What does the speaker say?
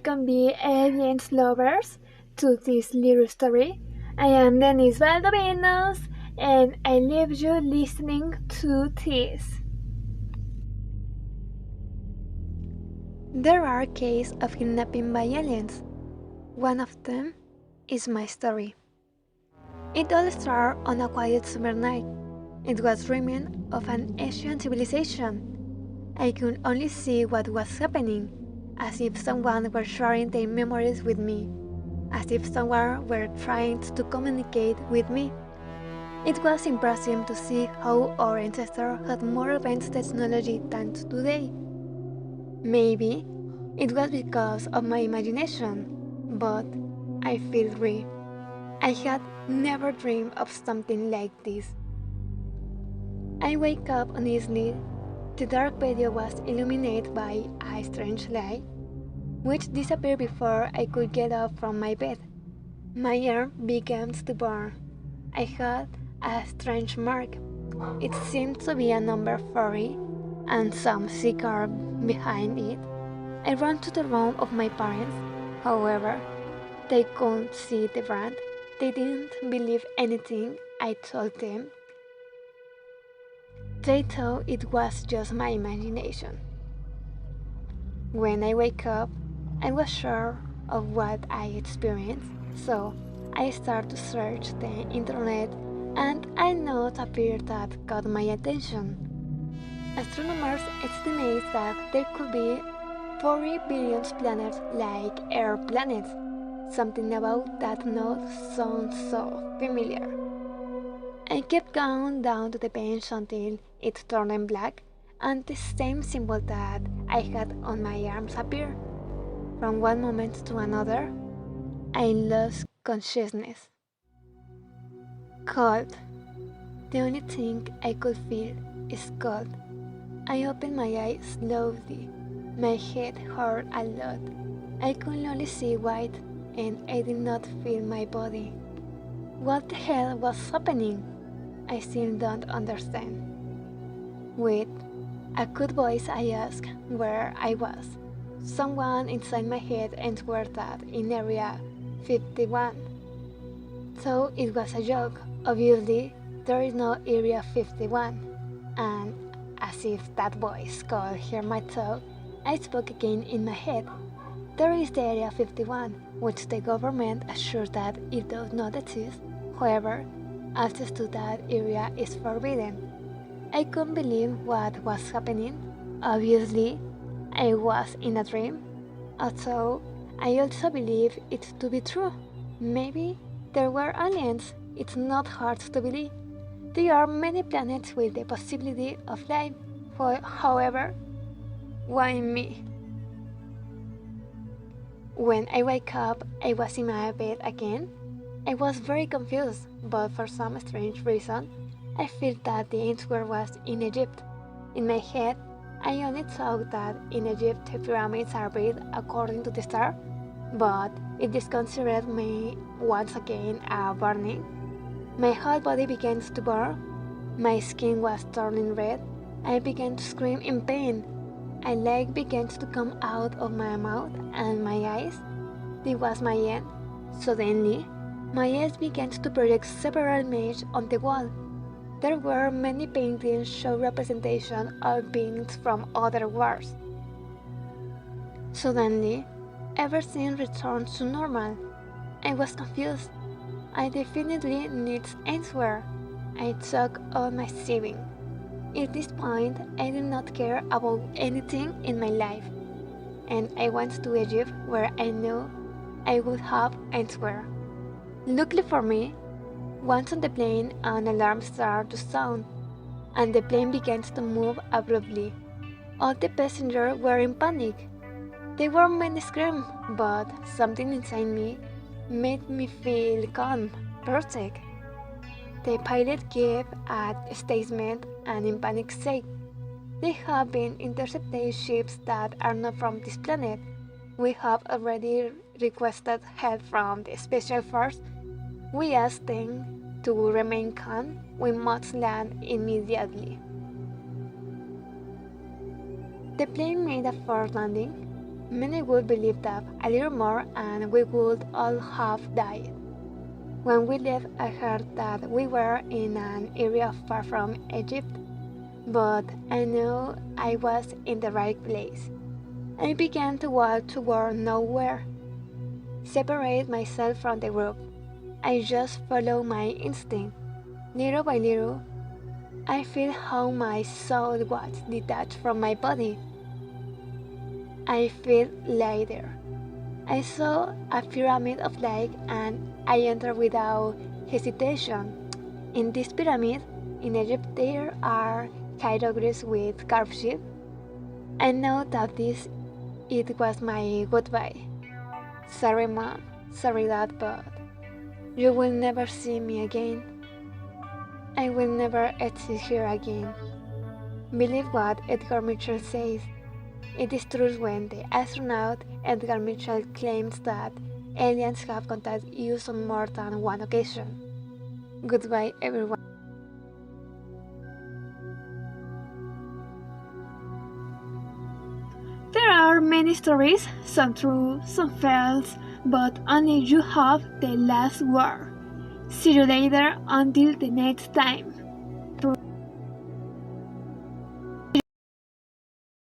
welcome be aliens lovers to this little story. I am Denis Valdovinos and I leave you listening to this. There are cases of kidnapping by aliens. One of them is my story. It all started on a quiet summer night. It was dreaming of an ancient civilization. I could only see what was happening, as if someone were sharing their memories with me, as if someone were trying to communicate with me. It was impressive to see how our ancestors had more advanced technology than today. Maybe it was because of my imagination, but I feel real. I had never dreamed of something like this. I wake up uneasily. The dark patio was illuminated by a strange light, which disappeared before I could get up from my bed. My arm began to burn. I had a strange mark. It seemed to be a number 40 and some cigar behind it. I ran to the room of my parents. However, they couldn't see the brand. They didn't believe anything I told them. They thought it was just my imagination. When I wake up, I was sure of what I experienced, so I started to search the internet and a note appeared that caught my attention. Astronomers estimate that there could be 40 billion planets like Earth planets. Something about that note sounds so familiar. I kept going down to the bench until it turned black and the same symbol that I had on my arms appeared. From one moment to another, I lost consciousness. Cold. The only thing I could feel is cold. I opened my eyes slowly. My head hurt a lot. I could only see white and I did not feel my body. What the hell was happening? I still don't understand. With a good voice I asked where I was. Someone inside my head answered that in Area 51. So it was a joke. Obviously, there is no Area 51. And as if that voice could hear my thought, I spoke again in my head. There is the Area 51, which the government assures that it does not exist. However, access to that area is forbidden. I couldn't believe what was happening. Obviously, I was in a dream. Although, I also believe it to be true. Maybe there were aliens. It's not hard to believe. There are many planets with the possibility of life. However, why me? When I wake up, I was in my bed again. I was very confused, but for some strange reason, I felt that the answer was in Egypt. In my head, I only thought that in Egypt the pyramids are built according to the star, but it disconcerted me once again burning. My whole body began to burn. My skin was turning red. I began to scream in pain. A light began to come out of my mouth and my eyes. This was my end. Suddenly, my eyes began to project several images on the wall. There were many paintings showing representation of beings from other worlds. Suddenly, everything returned to normal. I was confused. I definitely need answer. I took all my savings. At this point, I did not care about anything in my life, and I went to Egypt where I knew I would have answer. Luckily for me, once on the plane, an alarm started to sound, and the plane began to move abruptly. All the passengers were in panic. There were many screams, but something inside me made me feel calm, protect. The pilot gave a statement and in panic said, "They have been intercepting ships that are not from this planet. We have already requested help from the Special Force. We ask them to remain calm. We must land immediately." The plane made a forced landing. Many would believe that a little more and we would all have died. When we left, I heard that we were in an area far from Egypt, but I knew I was in the right place. I began to walk toward nowhere, separate myself from the group. I just followed my instinct. Little by little, I feel how my soul was detached from my body. I feel lighter. I saw a pyramid of light and I entered without hesitation. In this pyramid, in Egypt, there are hieroglyphs with carved sheep. I know that it was my goodbye. Sorry, Mom. Sorry, Dad, but you will never see me again. I will never exist here again. Believe what Edgar Mitchell says. It is true when the astronaut Edgar Mitchell claims that aliens have contacted you on more than one occasion. Goodbye, everyone. There are many stories, some true, some false, but only you have the last word. See you later until the next time.